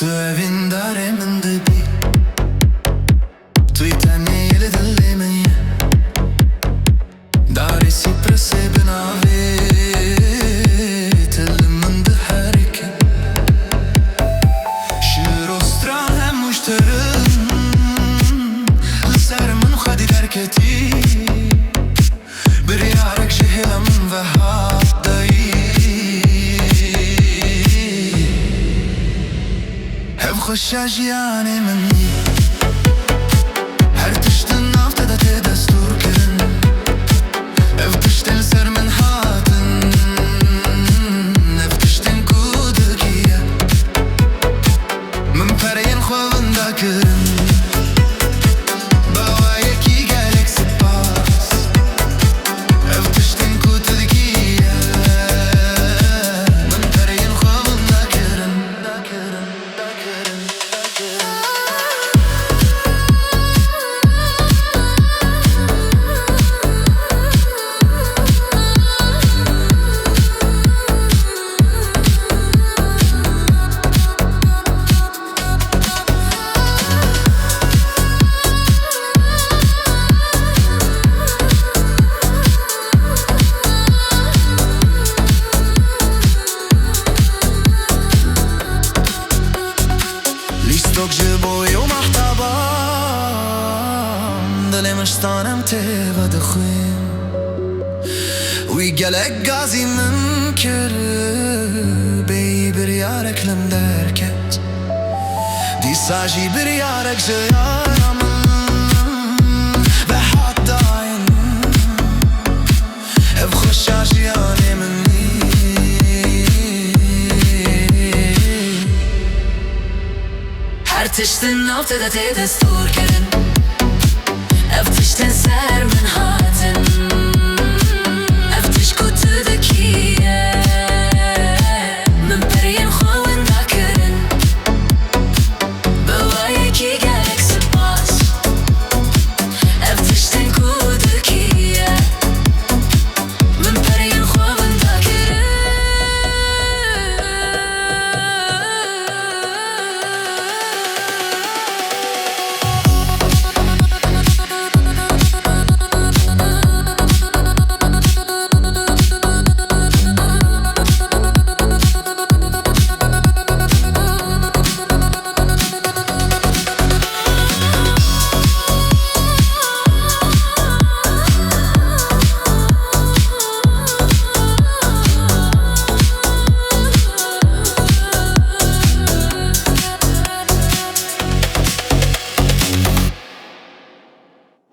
Tu evin dare min dibî, tu tenê li dilê min ye. Darê sîpresê bi navê tilim min diherike. Ji rostran hemû ji terin li ser min xwedî derketî. Biryarek ji hêla min ve hat dayî. Hev xweşa jiyanê min î, her tiştin nav te de tê destûr kirin. Ev tiştên li ser min hatin, ev tiştên ku digiye. Min pereyên xwe winda kirin, bawayekî gelek spas. Ev tiştên ku tu digiye, min pereyên xwe winda kirin. Lîstok ji bo yo mexteban, dilê min ji tanem tê vedixwîn. Wî gelek gazî min kir, bêyî biryarek lim derket. Dîsa jî biryarek ji yara min ve hat dayîn. Ev xweşa jiyanê min î, her tiştin nav te de tê destûr kirin. Ev tiştên ser min hatin,